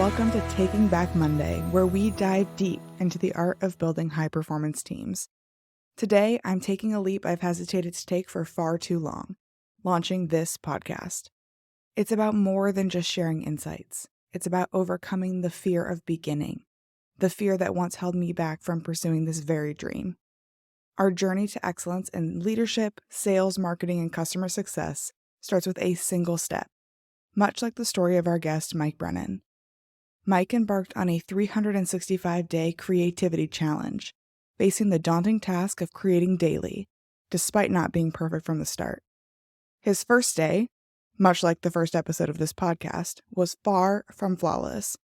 Welcome to Taking Back Monday, where we dive deep into the art of building high-performance teams. Today, I'm taking a leap I've hesitated to take for far too long, launching this podcast. It's about more than just sharing insights. It's about overcoming the fear of beginning, the fear that once held me back from pursuing this very dream. Our journey to excellence in leadership, sales, marketing, and customer success starts with a single step, much like the story of our guest, Mike Brennan. Mike embarked on a 365-day creativity challenge, facing the daunting task of creating daily, despite not being perfect from the start. His first day, much like the first episode of this podcast, was far from flawless,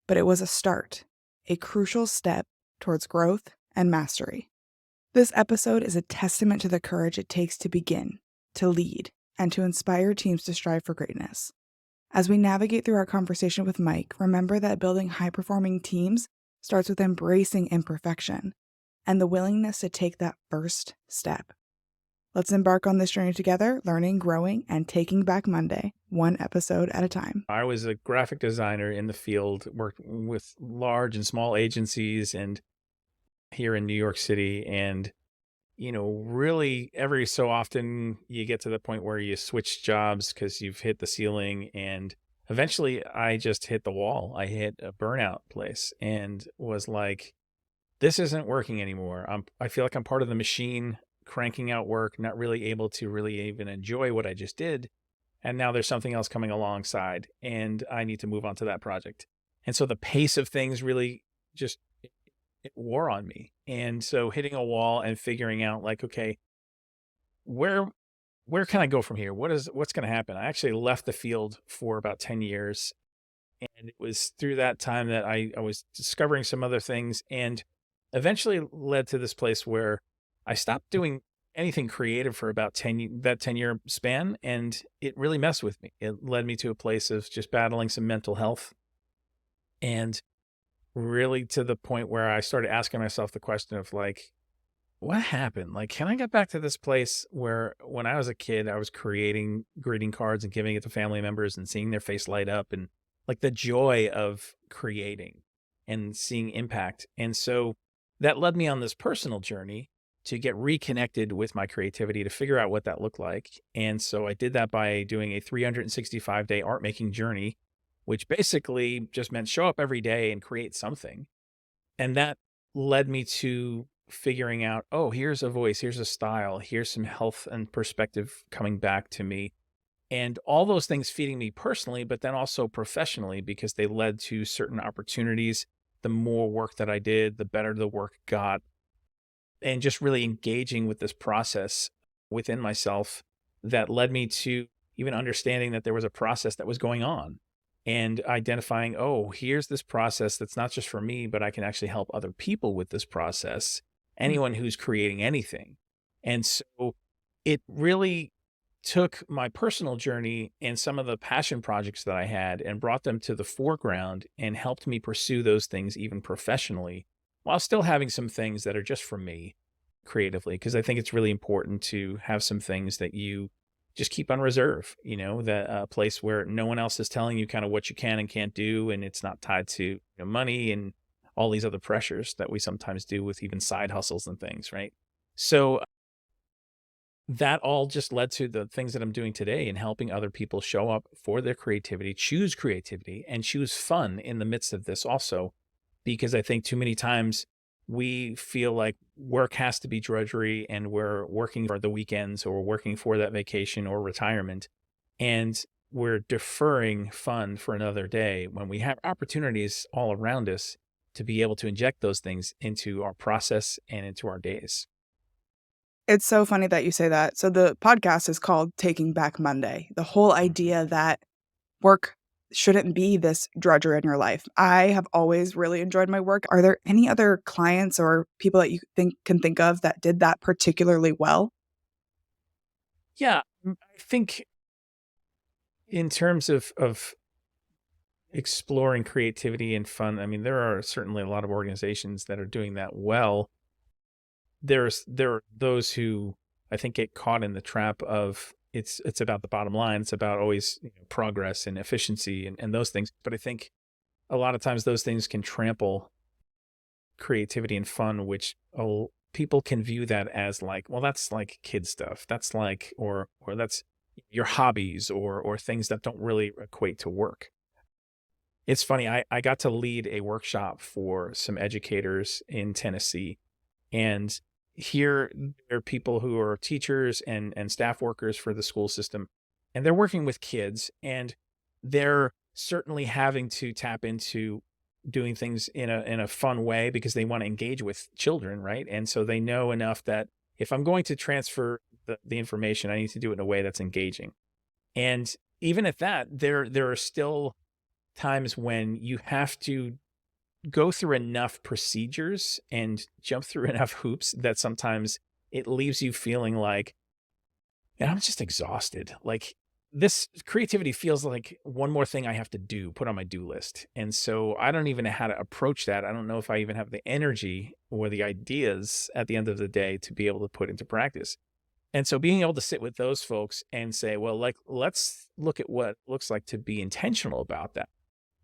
but it was a start, a crucial step towards growth and mastery. This episode is a testament to the courage it takes to begin, to lead, and to inspire teams to strive for greatness. As we navigate through our conversation with Mike, remember that building high-performing teams starts with embracing imperfection and the willingness to take that first step. Let's embark on this journey together, learning, growing, and taking back Monday, one episode at a time. I was a graphic designer in the field, worked with large and small agencies and here in New York City. And, really every so often you get to the point where you switch jobs because you've hit the ceiling. And eventually I just hit the wall. I hit a burnout place and was like, this isn't working anymore. I feel like I'm part of the machine cranking out work, not really able to really even enjoy what I just did. And now there's something else coming alongside and I need to move on to that project. And so the pace of things really just it wore on me. And so hitting a wall and figuring out like, okay, where can I go from here? What's going to happen? I actually left the field for about 10 years. And it was through that time that I was discovering some other things and eventually led to this place where I stopped doing anything creative for about 10-year span. And it really messed with me. It led me to a place of just battling some mental health and really to the point where I started asking myself the question of like, what happened? Like, can I get back to this place where when I was a kid, I was creating greeting cards and giving it to family members and seeing their face light up and like the joy of creating and seeing impact. And so that led me on this personal journey to get reconnected with my creativity to figure out what that looked like. And so I did that by doing a 365-day art making journey, which basically just meant show up every day and create something. And that led me to figuring out, oh, here's a voice, here's a style, here's some health and perspective coming back to me. And all those things feeding me personally, but then also professionally, because they led to certain opportunities. The more work that I did, the better the work got. And just really engaging with this process within myself that led me to even understanding that there was a process that was going on and identifying, oh, here's this process that's not just for me, but I can actually help other people with this process, anyone who's creating anything. And so it really took my personal journey and some of the passion projects that I had and brought them to the foreground and helped me pursue those things even professionally while still having some things that are just for me creatively. Because I think it's really important to have some things that you just keep on reserve, that place where no one else is telling you kind of what you can and can't do. And it's not tied to money and all these other pressures that we sometimes do with even side hustles and things. Right. So that all just led to the things that I'm doing today and helping other people show up for their creativity, choose creativity and choose fun in the midst of this also, because I think too many times we feel like work has to be drudgery and we're working for the weekends or we're working for that vacation or retirement. And we're deferring fun for another day when we have opportunities all around us to be able to inject those things into our process and into our days. It's so funny that you say that. So the podcast is called Taking Back Monday. The whole idea that work shouldn't be this drudgery in your life. I have always really enjoyed my work. Are there any other clients or people that you can think of that did that particularly well? Yeah, I think in terms of exploring creativity and fun, I mean, there are certainly a lot of organizations that are doing that well. There are those who I think get caught in the trap of it's about the bottom line. It's about always progress and efficiency and those things. But I think a lot of times those things can trample creativity and fun, which people can view that as like, well, that's like kid stuff. That's like, or that's your hobbies or things that don't really equate to work. It's funny. I got to lead a workshop for some educators in Tennessee, and here there are people who are teachers and staff workers for the school system, and they're working with kids, and they're certainly having to tap into doing things in a fun way because they want to engage with children, right? And so they know enough that if I'm going to transfer the information, I need to do it in a way that's engaging. And even at that, there are still times when you have to go through enough procedures and jump through enough hoops that sometimes it leaves you feeling like, and I'm just exhausted. Like this creativity feels like one more thing I have to do, put on my do list. And so I don't even know how to approach that. I don't know if I even have the energy or the ideas at the end of the day to be able to put into practice. And so being able to sit with those folks and say, well, like, let's look at what it looks like to be intentional about that.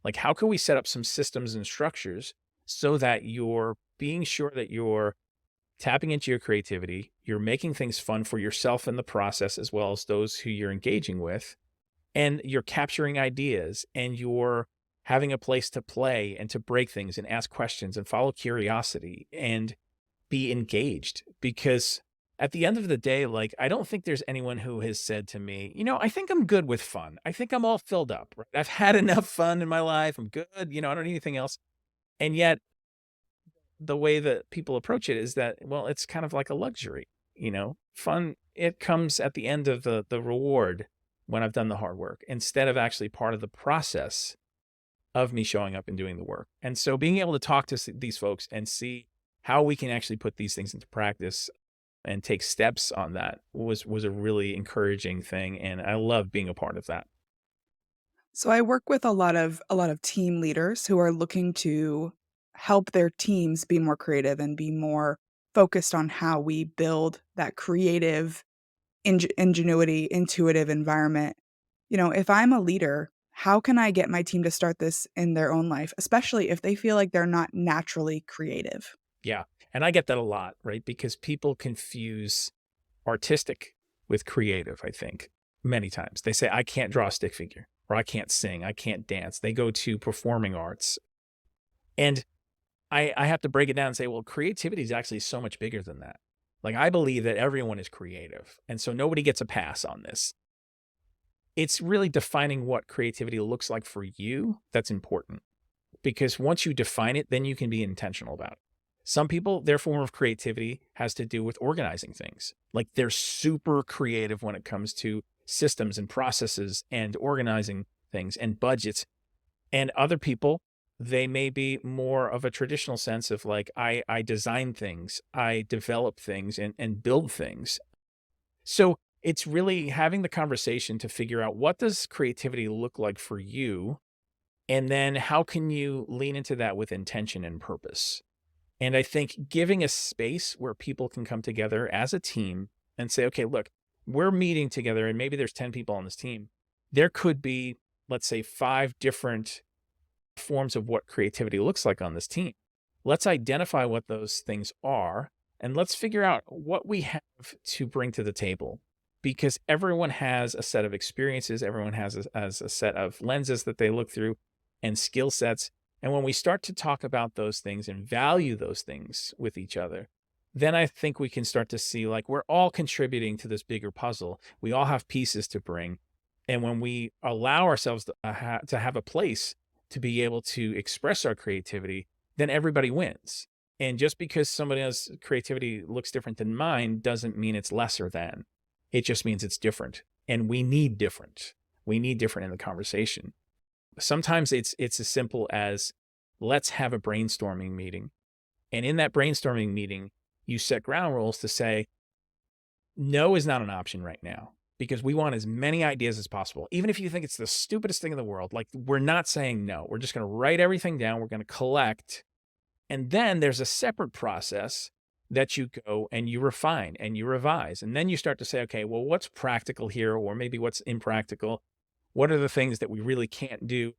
Like, how can we set up some systems and structures so that you're being sure that you're tapping into your creativity, you're making things fun for yourself in the process, as well as those who you're engaging with, and you're capturing ideas and you're having a place to play and to break things and ask questions and follow curiosity and be engaged. Because at the end of the day, like, I don't think there's anyone who has said to me, I think I'm good with fun. I think I'm all filled up. Right? I've had enough fun in my life. I'm good. I don't need anything else. And yet, the way that people approach it is that, well, it's kind of like a luxury, fun. It comes at the end of the reward when I've done the hard work instead of actually part of the process of me showing up and doing the work. And so being able to talk to these folks and see how we can actually put these things into practice and take steps on that was a really encouraging thing. And I love being a part of that. So I work with a lot of team leaders who are looking to help their teams be more creative and be more focused on how we build that creative ingenuity, intuitive environment. If I'm a leader, how can I get my team to start this in their own life, especially if they feel like they're not naturally creative? Yeah. And I get that a lot, right? Because people confuse artistic with creative, I think, many times. They say, I can't draw a stick figure, or I can't sing, I can't dance. They go to performing arts. And I have to break it down and say, well, creativity is actually so much bigger than that. Like, I believe that everyone is creative. And so nobody gets a pass on this. It's really defining what creativity looks like for you that's important. Because once you define it, then you can be intentional about it. Some people, their form of creativity has to do with organizing things. Like, they're super creative when it comes to systems and processes and organizing things and budgets. And other people, they may be more of a traditional sense of like, I design things, I develop things and build things. So it's really having the conversation to figure out, what does creativity look like for you? And then how can you lean into that with intention and purpose? And I think giving a space where people can come together as a team and say, okay, look, we're meeting together and maybe there's 10 people on this team. There could be, let's say, 5 different forms of what creativity looks like on this team. Let's identify what those things are and let's figure out what we have to bring to the table, because everyone has a set of experiences. Everyone has a set of lenses that they look through and skill sets. And when we start to talk about those things and value those things with each other, then I think we can start to see, like, we're all contributing to this bigger puzzle. We all have pieces to bring. And when we allow ourselves to have a place to be able to express our creativity, then everybody wins. And just because somebody else's creativity looks different than mine doesn't mean it's lesser than. It just means it's different. And we need different. We need different in the conversation. Sometimes it's as simple as, let's have a brainstorming meeting. And in that brainstorming meeting, you set ground rules to say, no is not an option right now, because we want as many ideas as possible. Even if you think it's the stupidest thing in the world, like, we're not saying no. We're just going to write everything down. We're going to collect. And then there's a separate process that you go and you refine and you revise. And then you start to say, okay, well, what's practical here? Or maybe what's impractical? What are the things that we really can't do?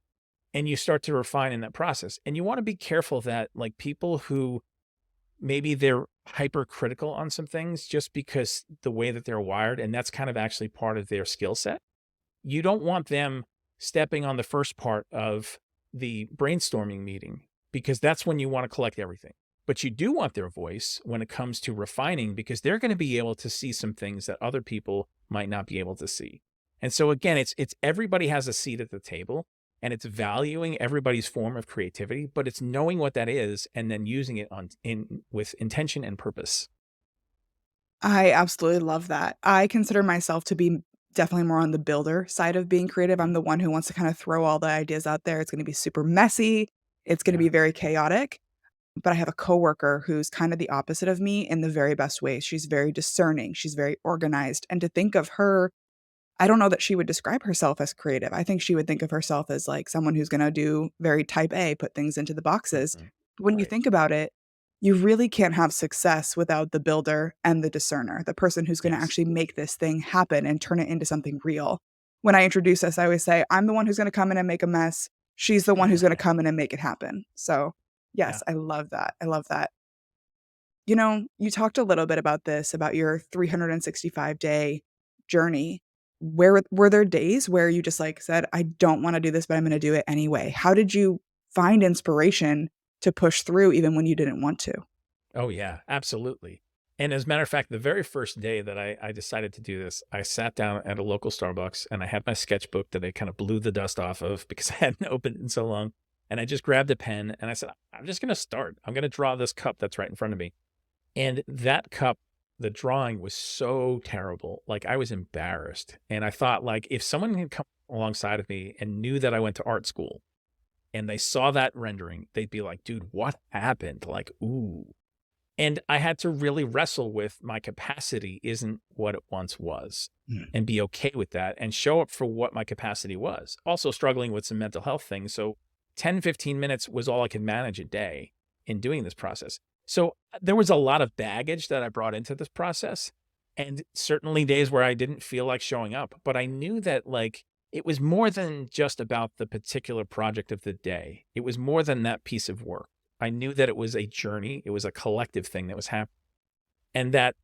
and you start to refine in that process. And you want to be careful that like people who maybe they're hypercritical on some things just because the way that they're wired, and that's kind of actually part of their skill set. You don't want them stepping on the first part of the brainstorming meeting because that's when you want to collect everything. But you do want their voice when it comes to refining because they're going to be able to see some things that other people might not be able to see. And so again, it's everybody has a seat at the table, and it's valuing everybody's form of creativity, but it's knowing what that is and then using it with intention and purpose. I absolutely love that. I consider myself to be definitely more on the builder side of being creative. I'm the one who wants to kind of throw all the ideas out there. It's going to be super messy. It's going to Yeah. be very chaotic. But I have a coworker who's kind of the opposite of me in the very best ways. She's very discerning. She's very organized. And to think of her, I don't know that she would describe herself as creative. I think she would think of herself as like someone who's going to do very type A, put things into the boxes. Mhm. When you Right. think about it, you really can't have success without the builder and the discerner, the person who's going to Yes. actually make this thing happen and turn it into something real. When I introduce us, I always say, I'm the one who's going to come in and make a mess. She's the one who's going to come in and make it happen. So, Yeah. yes, I love that. I love that. You talked a little bit about this, about your 365-day journey. Where were there days where you just, like, said, "I don't wanna do this, but I'm gonna do it anyway"? How did you find inspiration to push through even when you didn't want to? Oh, yeah, absolutely. And as a matter of fact, the very first day that I decided to do this, I sat down at a local Starbucks and I had my sketchbook that I kind of blew the dust off of because I hadn't opened it in so long. And I just grabbed a pen and I said, I'm just going to start. I'm going to draw this cup that's right in front of me. And that cup, the drawing was so terrible. Like I was embarrassed. And I thought, like, if someone had come alongside of me and knew that I went to art school and they saw that rendering, they'd be like, dude, what happened? Like, ooh. And I had to really wrestle with my capacity isn't what it once was Mm. and be okay with that and show up for what my capacity was. Also struggling with some mental health things. So 10, 15 minutes was all I could manage a day in doing this process. So there was a lot of baggage that I brought into this process, and certainly days where I didn't feel like showing up, but I knew that like it was more than just about the particular project of the day. It was more than that piece of work. I knew that it was a journey. It was a collective thing that was happening, and that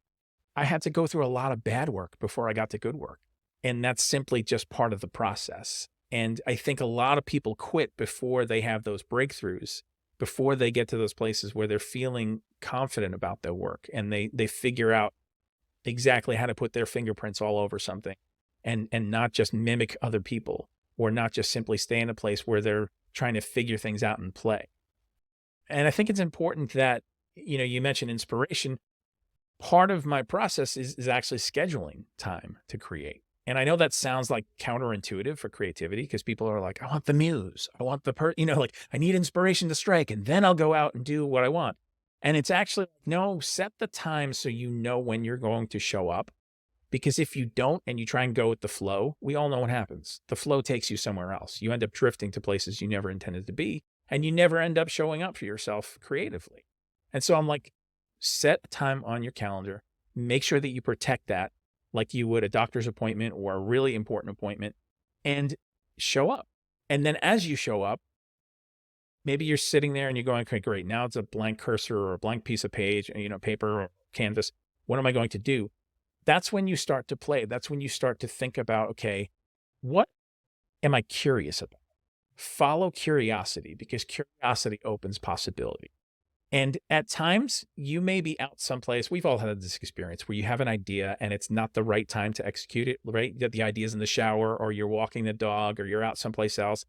I had to go through a lot of bad work before I got to good work. And that's simply just part of the process. And I think a lot of people quit before they have those breakthroughs, before they get to those places where they're feeling confident about their work and they figure out exactly how to put their fingerprints all over something and not just mimic other people or not just simply stay in a place where they're trying to figure things out and play. And I think it's important that, you mentioned inspiration. Part of my process is actually scheduling time to create. And I know that sounds like counterintuitive for creativity because people are like, I want the muse. I want like I need inspiration to strike and then I'll go out and do what I want. And it's actually, no, set the time so you know when you're going to show up. Because if you don't and you try and go with the flow, we all know what happens. The flow takes you somewhere else. You end up drifting to places you never intended to be, and you never end up showing up for yourself creatively. And so I'm like, set a time on your calendar, make sure that you protect that like you would a doctor's appointment or a really important appointment, and show up. And then as you show up, maybe you're sitting there and you're going, okay, great. Now it's a blank cursor or a blank piece of page, paper or canvas. What am I going to do? That's when you start to play. That's when you start to think about, okay, what am I curious about? Follow curiosity because curiosity opens possibility. And at times you may be out someplace. We've all had this experience where you have an idea and it's not the right time to execute it, right? That the idea's in the shower or you're walking the dog or you're out someplace else.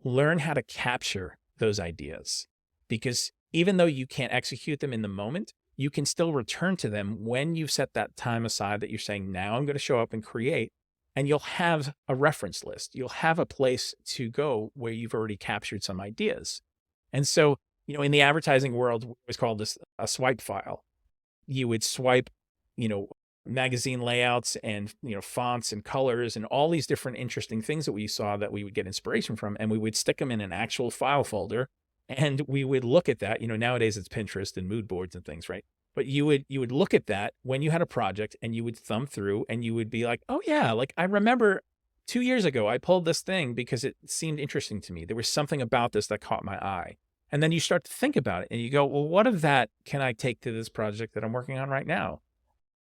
Learn how to capture those ideas because even though you can't execute them in the moment, you can still return to them when you've set that time aside that you're saying, now I'm going to show up and create. And you'll have a reference list. You'll have a place to go where you've already captured some ideas. And so, in the advertising world, we always call this a swipe file. You would swipe, you know, magazine layouts and, fonts and colors and all these different interesting things that we saw that we would get inspiration from. And we would stick them in an actual file folder and we would look at that. Nowadays it's Pinterest and mood boards and things, right? But you would look at that when you had a project and you would thumb through and you would be like, oh yeah, like I remember 2 years ago, I pulled this thing because it seemed interesting to me. There was something about this that caught my eye. And then you start to think about it and you go, well, what of that can I take to this project that I'm working on right now?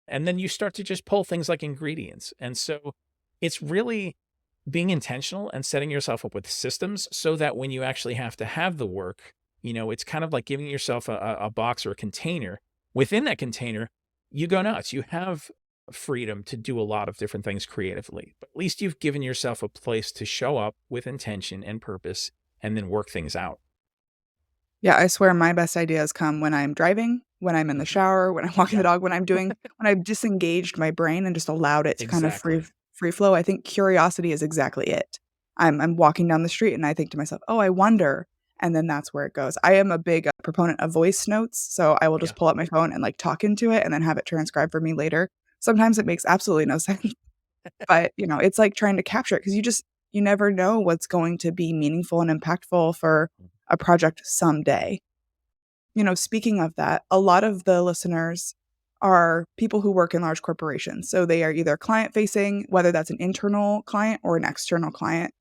And then you start to just pull things like ingredients. And so it's really being intentional and setting yourself up with systems so that when you actually have to have the work, it's kind of like giving yourself a box or a container. Within that container, you go nuts. You have freedom to do a lot of different things creatively, but at least you've given yourself a place to show up with intention and purpose and then work things out. Yeah, I swear my best ideas come when I'm driving, when I'm in the Mhm. shower, when I'm walking the Yeah, dog, when I've disengaged my brain and just allowed it to kind of exactly. free flow. I think curiosity is exactly it. I'm walking down the street and I think to myself, "Oh, I wonder," and then that's where it goes. I am a big proponent of voice notes, so I will Yeah. just pull up my phone and like talk into it and then have it transcribed for me later. Sometimes it makes absolutely no sense, but it's like trying to capture it because you never know what's going to be meaningful and impactful for a project someday. Speaking of that, a lot of the listeners are people who work in large corporations. So they are either client facing, whether that's an internal client or an external client.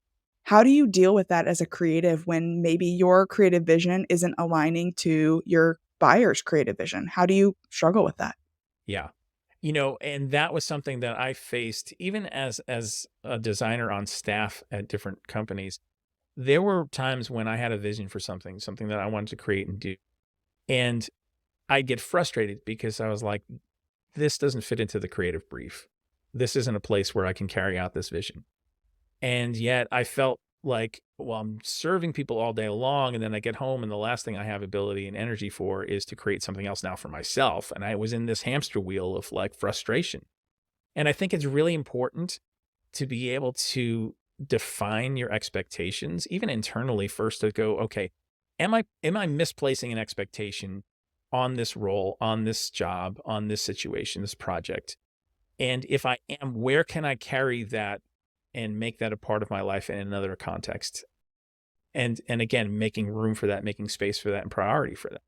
How do you deal with that as a creative when maybe your creative vision isn't aligning to your buyer's creative vision? How do you struggle with that? Yeah. And that was something that I faced even as a designer on staff at different companies. There were times when I had a vision for something that I wanted to create and do. And I'd get frustrated because I was like, this doesn't fit into the creative brief. This isn't a place where I can carry out this vision. And yet I felt like, well, I'm serving people all day long. And then I get home and the last thing I have ability and energy for is to create something else now for myself. And I was in this hamster wheel of like frustration. And I think it's really important to be able to define your expectations, even internally first to go, okay, am I misplacing an expectation on this role, on this job, on this situation, this project? And if I am, where can I carry that and make that a part of my life in another context? And again, making room for that, making space for that and priority for that.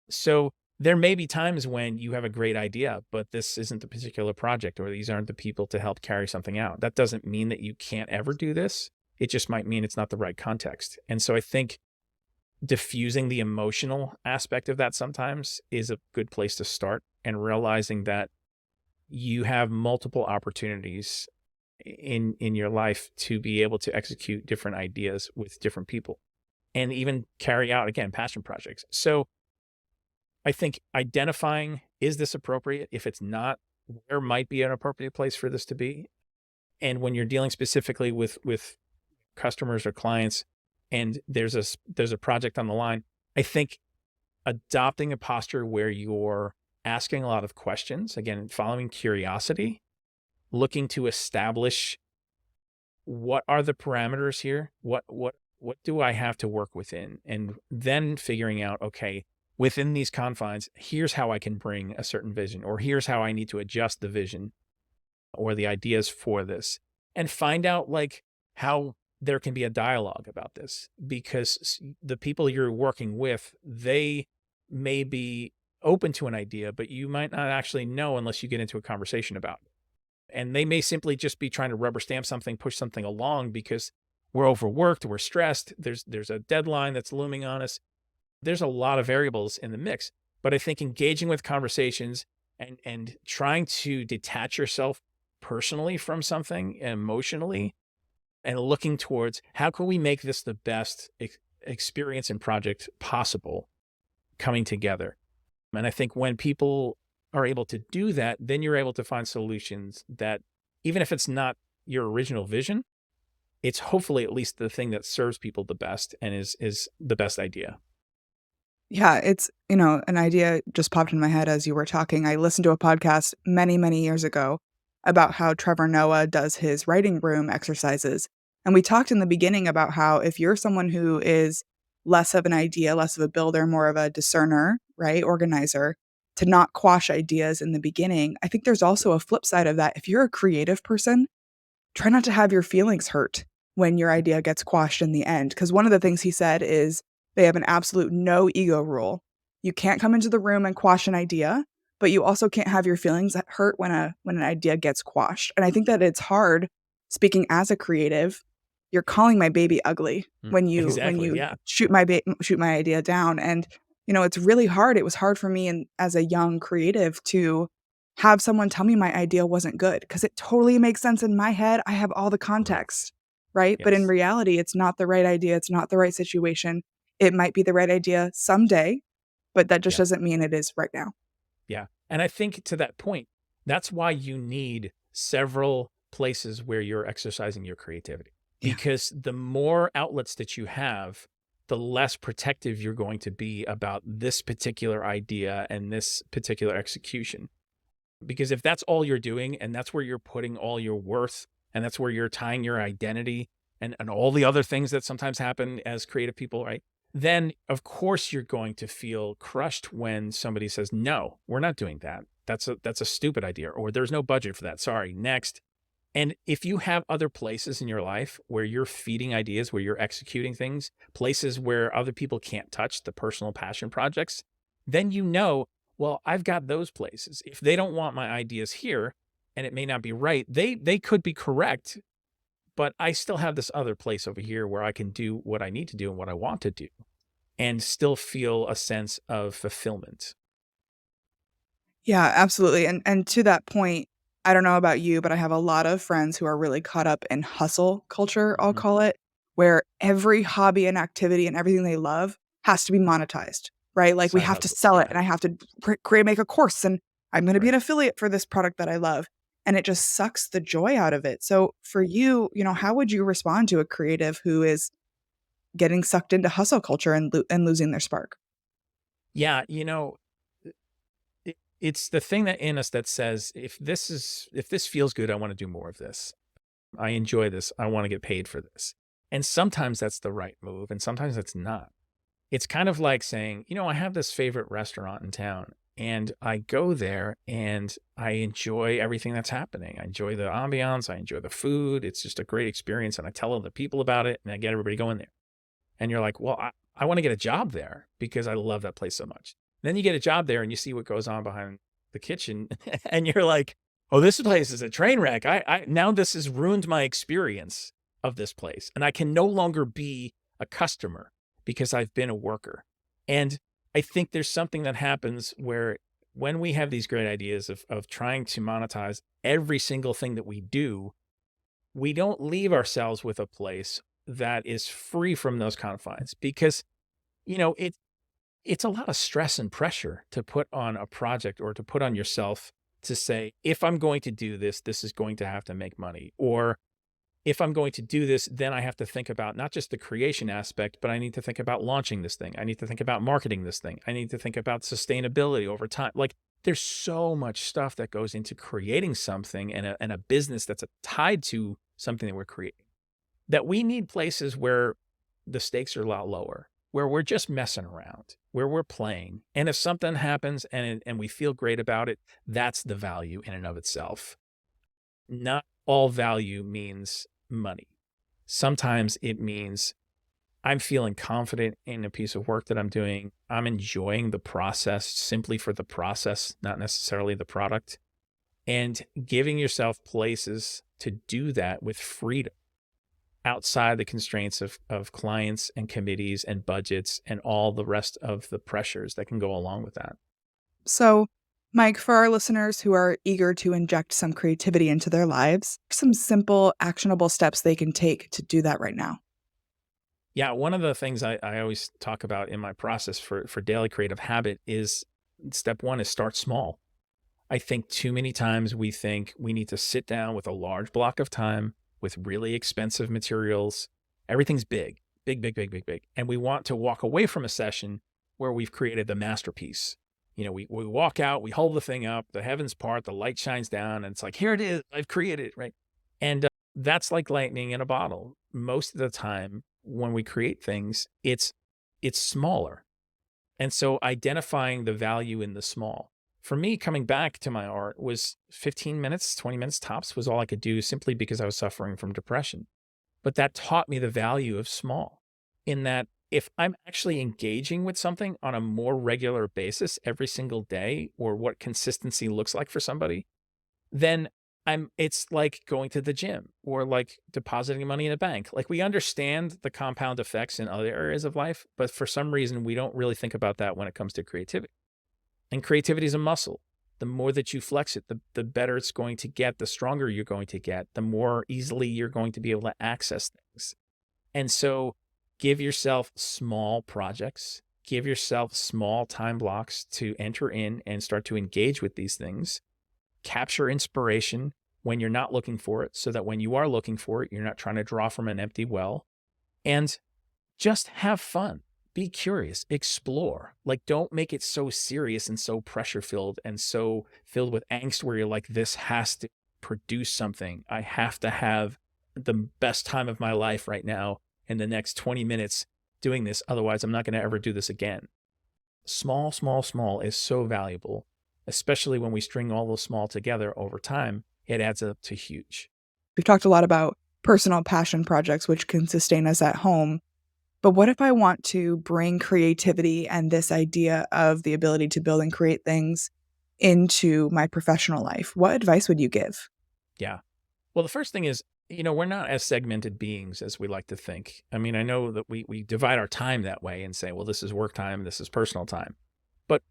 So there may be times when you have a great idea, but this isn't the particular project or these aren't the people to help carry something out. That doesn't mean that you can't ever do this. It just might mean it's not the right context. And so I think diffusing the emotional aspect of that sometimes is a good place to start and realizing that you have multiple opportunities in your life to be able to execute different ideas with different people and even carry out again passion projects. So I think identifying, is this appropriate? If it's not, where might be an appropriate place for this to be? And when you're dealing specifically with customers or clients and there's a project on the line, I think adopting a posture where you're asking a lot of questions, again, following curiosity, looking to establish what are the parameters here? What do I have to work within? And then figuring out, okay, within these confines, here's how I can bring a certain vision, or here's how I need to adjust the vision or the ideas for this. And find out like how there can be a dialogue about this because the people you're working with, they may be open to an idea, but you might not actually know unless you get into a conversation about it. And they may simply just be trying to rubber stamp something, push something along because we're overworked, we're stressed, there's a deadline that's looming on us. There's a lot of variables in the mix. But I think engaging with conversations and trying to detach yourself personally from something emotionally and looking towards how can we make this the best experience and project possible coming together. And I think when people are able to do that, then you're able to find solutions that, even if it's not your original vision, it's hopefully at least the thing that serves people the best and is the best idea. Yeah, it's, an idea just popped in my head as you were talking. I listened to a podcast many, many years ago about how Trevor Noah does his writing room exercises. And we talked in the beginning about how if you're someone who is less of an idea, less of a builder, more of a discerner, right, organizer, to not quash ideas in the beginning, I think there's also a flip side of that. If you're a creative person, try not to have your feelings hurt when your idea gets quashed in the end. Because one of the things he said is they have an absolute no ego rule. You can't come into the room and quash an idea, but you also can't have your feelings hurt when an idea gets quashed. And I think that it's hard, speaking as a creative, you're calling my baby ugly when Exactly. you Yeah. shoot my idea down. And it's really hard. It was hard for me, and as a young creative, to have someone tell me my idea wasn't good, because it totally makes sense in my head. I have all the Right. context, right? But in Yes. reality, it's not the right idea. It's not the right situation. It might be the right idea someday, but that just Yeah. doesn't mean it is right now. Yeah. And I think to that point, that's why you need several places where you're exercising your creativity. Yeah. Because the more outlets that you have, the less protective you're going to be about this particular idea and this particular execution. Because if that's all you're doing and that's where you're putting all your worth and that's where you're tying your identity and all the other things that sometimes happen as creative people, right? Then of course you're going to feel crushed when somebody says, no, we're not doing that. That's a stupid idea, or there's no budget for that. Sorry, next. And if you have other places in your life where you're feeding ideas, where you're executing things, places where other people can't touch, the personal passion projects, then well, I've got those places. If they don't want my ideas here, and it may not be right, they could be correct, but I still have this other place over here where I can do what I need to do and what I want to do and still feel a sense of fulfillment. Yeah, absolutely. And to that point, I don't know about you, but I have a lot of friends who are really caught up in hustle culture, I'll Mhm. call it, where every hobby and activity and everything they love has to be monetized, right? Like we Side have to hustles. sell it, Yeah. and I have to make a course, and I'm going to be Right. an affiliate for this product that I love. And it just sucks the joy out of it. So for you, how would you respond to a creative who is getting sucked into hustle culture and losing their spark? Yeah. It's the thing that in us that says, if this feels good, I want to do more of this. I enjoy this. I want to get paid for this. And sometimes that's the right move, and sometimes it's not. It's kind of like saying, I have this favorite restaurant in town, and I go there and I enjoy everything that's happening. I enjoy the ambiance. I enjoy the food. It's just a great experience. And I tell other people about it, and I get everybody going there. And you're like, well, I want to get a job there because I love that place so much. Then you get a job there and you see what goes on behind the kitchen, and you're like, oh, this place is a train wreck. Now this has ruined my experience of this place. And I can no longer be a customer because I've been a worker. And I think there's something that happens where when we have these great ideas of trying to monetize every single thing that we do, we don't leave ourselves with a place that is free from those confines because, you know, it it's a lot of stress and pressure to put on a project or to put on yourself to say, if I'm going to do this, this is going to have to make money. Or if I'm going to do this, then I have to think about not just the creation aspect, but I need to think about launching this thing. I need to think about marketing this thing. I need to think about sustainability over time. Like there's so much stuff that goes into creating something and a business that's tied to something that we're creating that we need places where the stakes are a lot lower, where we're just messing around, where we're playing. And if something happens and we feel great about it, that's the value in and of itself. Not all value means money. Sometimes it means I'm feeling confident in a piece of work that I'm doing. I'm enjoying the process simply for the process, not necessarily the product. And giving yourself places to do that with freedom outside the constraints of clients and committees and budgets and all the rest of the pressures that can go along with that. So, Mike, for our listeners who are eager to inject some creativity into their lives, some simple, actionable steps they can take to do that right now. Yeah, one of the things I always talk about in my process for daily creative habit is step one is start small. I think too many times we think we need to sit down with a large block of time with really expensive materials. Everything's big, big, big, big, big, big. And we want to walk away from a session where we've created the masterpiece. We walk out, we hold the thing up, the heavens part, the light shines down, and it's like, here it is, I've created it, right? And that's like lightning in a bottle. Most of the time when we create things, it's smaller. And so identifying the value in the small. For me, coming back to my art was 15 minutes, 20 minutes tops was all I could do simply because I was suffering from depression. But that taught me the value of small in that if I'm actually engaging with something on a more regular basis every single day, or what consistency looks like for somebody, then it's like going to the gym or like depositing money in a bank. Like we understand the compound effects in other areas of life, but for some reason we don't really think about that when it comes to creativity. And creativity is a muscle. The more that you flex it, the better it's going to get, the stronger you're going to get, the more easily you're going to be able to access things. And so give yourself small projects, give yourself small time blocks to enter in and start to engage with these things. Capture inspiration when you're not looking for it so that when you are looking for it, you're not trying to draw from an empty well. And just have fun. Be curious, explore. Like, don't make it so serious and so pressure filled and so filled with angst where you're like, this has to produce something. I have to have the best time of my life right now in the next 20 minutes doing this. Otherwise, I'm not going to ever do this again. Small, small, small is so valuable, especially when we string all those small together over time. It adds up to huge. We've talked a lot about personal passion projects, which can sustain us at home. But what if I want to bring creativity and this idea of the ability to build and create things into my professional life? What advice would you give? Yeah. Well, the first thing is, we're not as segmented beings as we like to think. I mean, I know that we divide our time that way and say, well, this is work time, this is personal time. But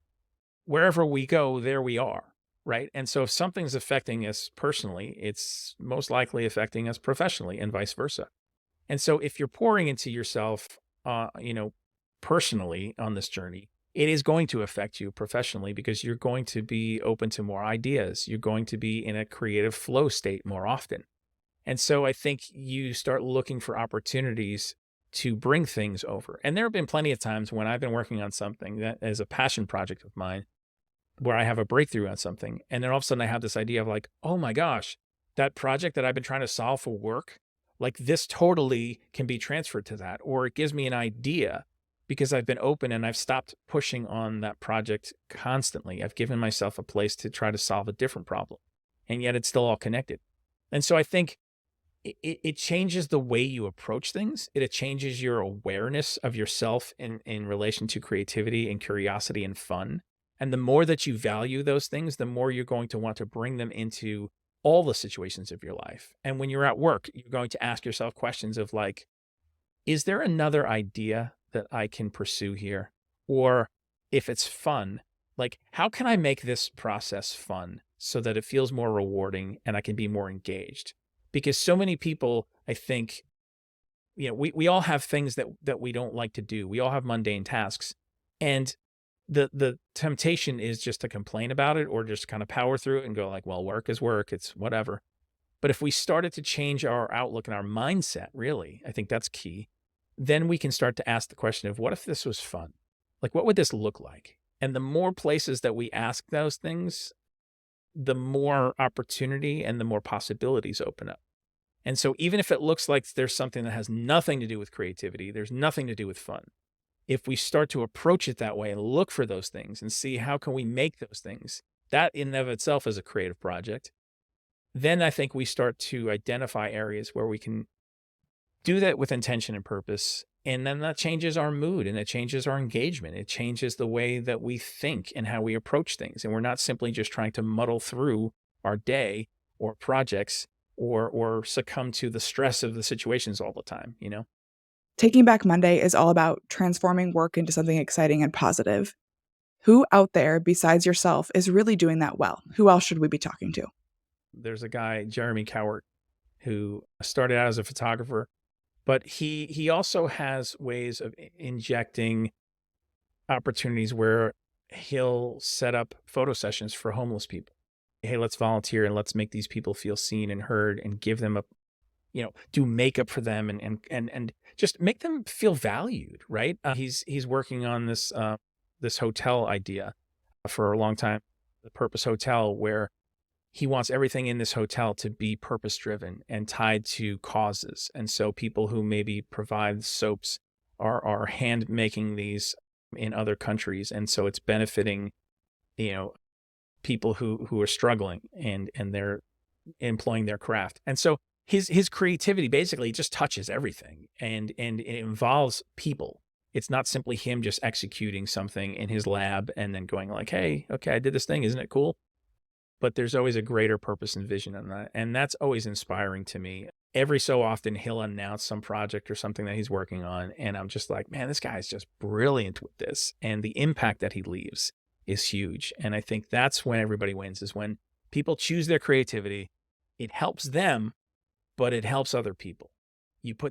wherever we go, there we are, right? And so if something's affecting us personally, it's most likely affecting us professionally and vice versa. And so if you're pouring into yourself, personally on this journey, it is going to affect you professionally because you're going to be open to more ideas. You're going to be in a creative flow state more often. And so I think you start looking for opportunities to bring things over. And there have been plenty of times when I've been working on something that is a passion project of mine, where I have a breakthrough on something. And then all of a sudden I have this idea of like, oh my gosh, that project that I've been trying to solve for work, like this totally can be transferred to that. Or it gives me an idea because I've been open and I've stopped pushing on that project constantly. I've given myself a place to try to solve a different problem. And yet it's still all connected. And so I think it changes the way you approach things. It changes your awareness of yourself in relation to creativity and curiosity and fun. And the more that you value those things, the more you're going to want to bring them into all the situations of your life. And when you're at work, you're going to ask yourself questions of like, is there another idea that I can pursue here? Or if it's fun, like, how can I make this process fun so that it feels more rewarding and I can be more engaged? Because so many people, I think, we all have things that we don't like to do. We all have mundane tasks. And the temptation is just to complain about it or just kind of power through it and go like, well, work is work, it's whatever. But if we started to change our outlook and our mindset, really, I think that's key, then we can start to ask the question of what if this was fun? Like, what would this look like? And the more places that we ask those things, the more opportunity and the more possibilities open up. And so even if it looks like there's something that has nothing to do with creativity, there's nothing to do with fun, if we start to approach it that way and look for those things and see how can we make those things, that in and of itself is a creative project, then I think we start to identify areas where we can do that with intention and purpose. And then that changes our mood and it changes our engagement. It changes the way that we think and how we approach things. And we're not simply just trying to muddle through our day or projects or succumb to the stress of the situations all the time, Taking Back Monday is all about transforming work into something exciting and positive. Who out there besides yourself is really doing that well? Who else should we be talking to? There's a guy, Jeremy Cowart, who started out as a photographer, but he also has ways of injecting opportunities where he'll set up photo sessions for homeless people. Hey, let's volunteer and let's make these people feel seen and heard and give them do makeup for them and just make them feel valued, right? He's working on this hotel idea for a long time, the Purpose Hotel, where he wants everything in this hotel to be purpose driven and tied to causes. And so people who maybe provide soaps are hand making these in other countries. And so it's benefiting, people who are struggling and they're employing their craft. And so his creativity basically just touches everything and it involves people. It's not simply him just executing something in his lab and then going like, hey, okay, I did this thing. Isn't it cool? but there's always a greater purpose and vision in that. And that's always inspiring to me. Every so often he'll announce some project or something that he's working on. And I'm just like, man, this guy's just brilliant with this. And the impact that he leaves is huge. And I think that's when everybody wins, is when people choose their creativity. It helps them, but it helps other people.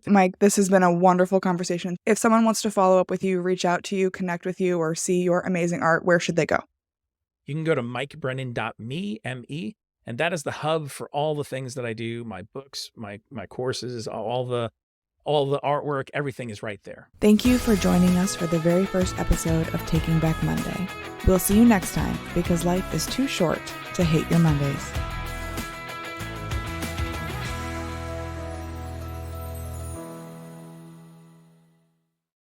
Mike, this has been a wonderful conversation. If someone wants to follow up with you, reach out to you, connect with you, or see your amazing art, where should they go? You can go to mikebrennan.me, M-E, and that is the hub for all the things that I do, my books, my courses, all the artwork, everything is right there. Thank you for joining us for the very first episode of Taking Back Monday. We'll see you next time, because life is too short to hate your Mondays.